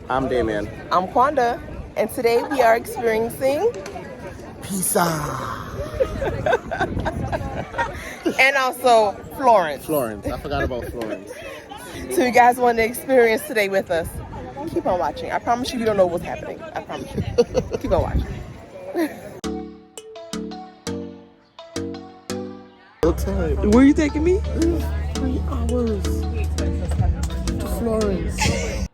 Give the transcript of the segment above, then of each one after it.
I'm Damion. I'm Quanda, and today we are experiencing Pisa. and also Florence. Florence. I forgot about Florence. So you guys want to experience today with us? Keep on watching. I promise you, we don't know what's happening. I promise you. Keep on watching. Time. Where are you taking me? 3 hours to Florence.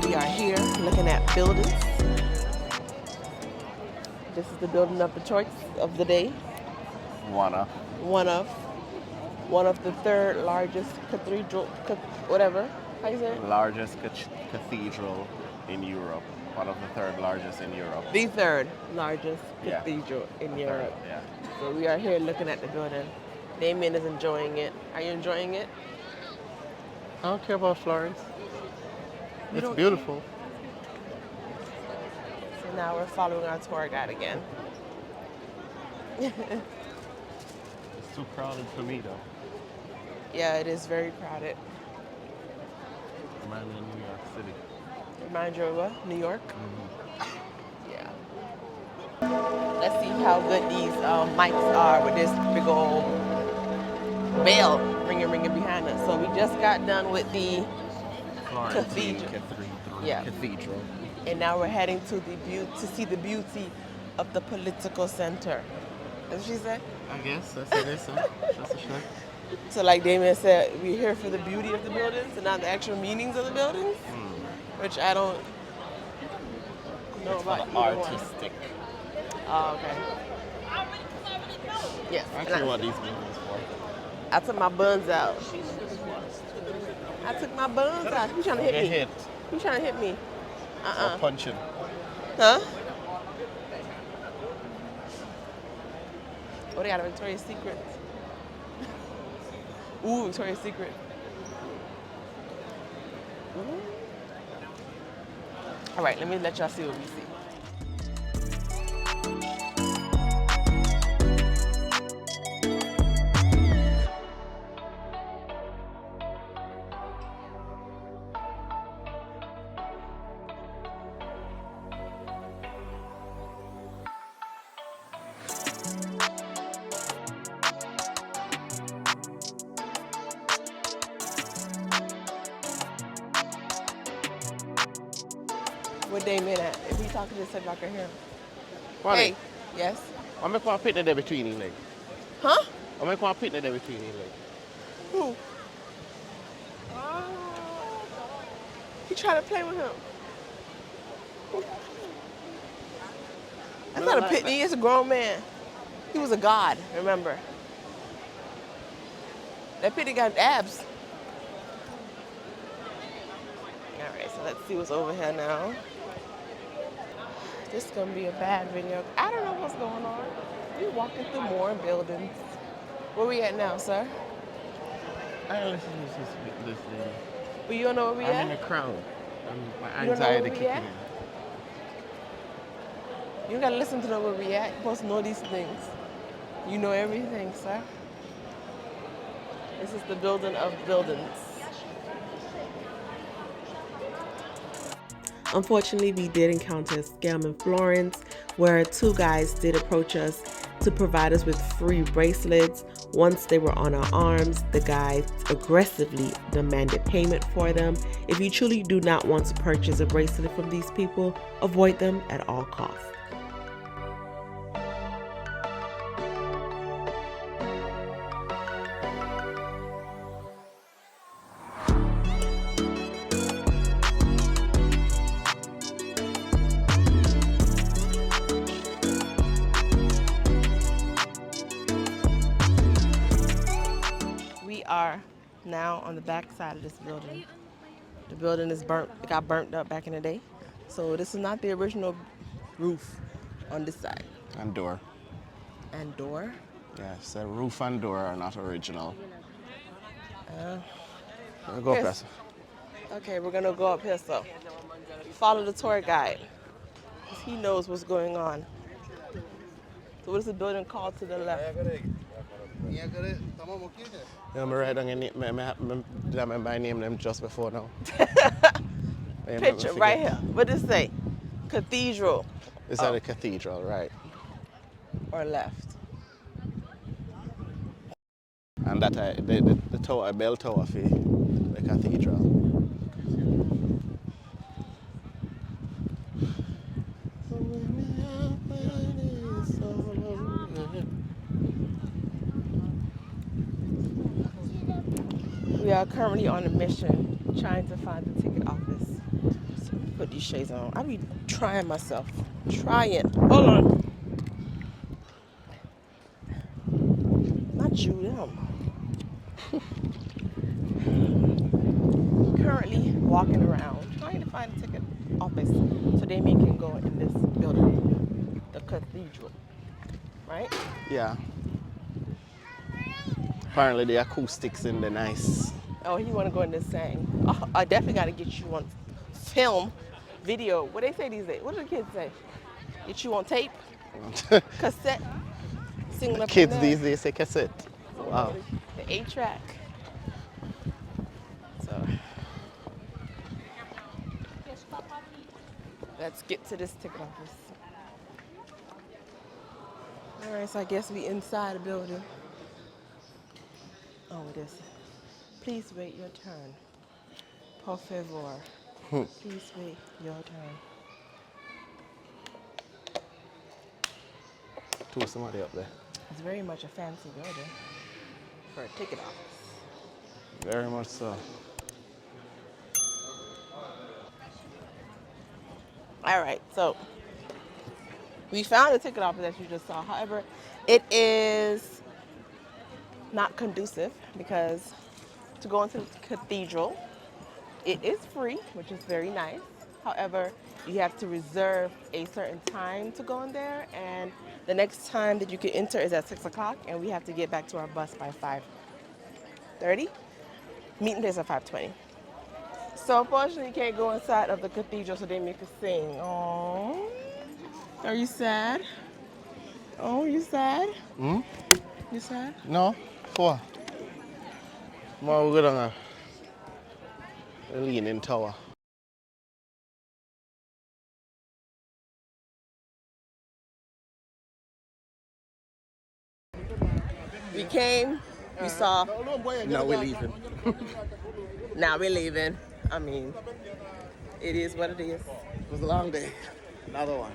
We are here looking at buildings. This is the building of the choice of the day. One of the third largest cathedral, whatever. How you say it? largest cathedral in Europe. One of the third largest in Europe. The third largest Yeah. cathedral in Europe. Yeah. So we are here looking at the building. Damion is enjoying it. Are you enjoying it? I don't care about Florence. You It's don't- beautiful. So now we're following our tour guide again. It's too crowded for me though. Yeah, it is very crowded. Reminds me of New York City. Remind you of what? New York? Yeah. Let's see how good these mics are with this big old bell ringing behind us. So we just got done with the Florence Cathedral. Yeah. Cathedral. And now we're heading to to see the beauty of the political center. That's what she said? I guess that's it. That's a sure. So like Damion said, we're here for the beauty of the buildings and not the actual meanings of the buildings, which I don't know It's for about the either one. artistic. Oh, okay. Yes. I and actually what these buildings for. I took my buns out. I took my buns out. Who's trying to hit Get me? hit. Who's trying to hit me? Or punching. Huh? Oh, they got a Victoria's Secret. Ooh, Victoria's Secret. Ooh. All right, let me let y'all see what we see. What Damion at? If we talking to this, I can hear him. Hey, yes? I make one picnic there between you, like. Huh? I make one picnic there between you, like. Who? He trying to play with him. That's not a pitney, it's a grown man. He was a god, remember? That pitney got abs. All right, so let's see what's over here now. This is gonna be a bad video. I don't know what's going on. We walking through more buildings. Where we at now, sir? I listen to this thing. But you don't know where we I'm at? in a crowd. My You don't know where anxiety we kicking at? in. You don't gotta listen to know where we at. You're supposed to know these things. You know everything, sir. This is the building of buildings. Unfortunately, we did encounter a scam in Florence where two guys did approach us to provide us with free bracelets. Once they were on our arms, the guys aggressively demanded payment for them. If you truly do not want to purchase a bracelet from these people, avoid them at all costs. are now on the back side of this building. The building is burnt. It got burnt up back in the day. So this is not the original roof on this side. And door. And door. Yes, the roof and door are not original. Go Yes. press. Okay, we're gonna go up here. So follow the tour guide. 'Cause he knows what's going on. So what is the building called to the left? Yeah, I'm right on your name. Did I remember I named them just before now? Picture right here. What does it say? Cathedral. Is that a cathedral, right? Or left. And that the tower, bell tower for the cathedral. We are currently on a mission trying to find the ticket office. So put these shades on. I be trying myself. Trying. Hold on. Not you, them. Currently walking around trying to find a ticket office so Damion can go in this building, the cathedral. Right? Yeah. Apparently the acoustics in the nice. Oh, you want to go in this thing? Oh, I definitely got to get you on film, video. What they say these days? What do the kids say? Get you on tape, cassette, single up in Kids there. these days say cassette. Wow. The 8-track. So let's get to this ticket office. All right, so I guess we inside the building. Oh, it is. Please wait your turn. Por favor. Please wait your turn. To somebody up there. It's very much a fancy building for a ticket office. Very much so. All right, so we found a ticket office as you just saw. However, it is not conducive because to go into the cathedral, it is free, which is very nice. However, you have to reserve a certain time to go in there, and the next time that you can enter is at 6 o'clock, and we have to get back to our bus by 5:30. Meeting place at 5:20. So unfortunately, you can't go inside of the cathedral so they make us sing. Oh, are you sad? Oh, you sad? Hmm? You sad? No? 4. More we go down a leaning tower. We came, we saw, Now we're leaving. now we're leaving. I mean, it is what it is. It was a long day. Another one.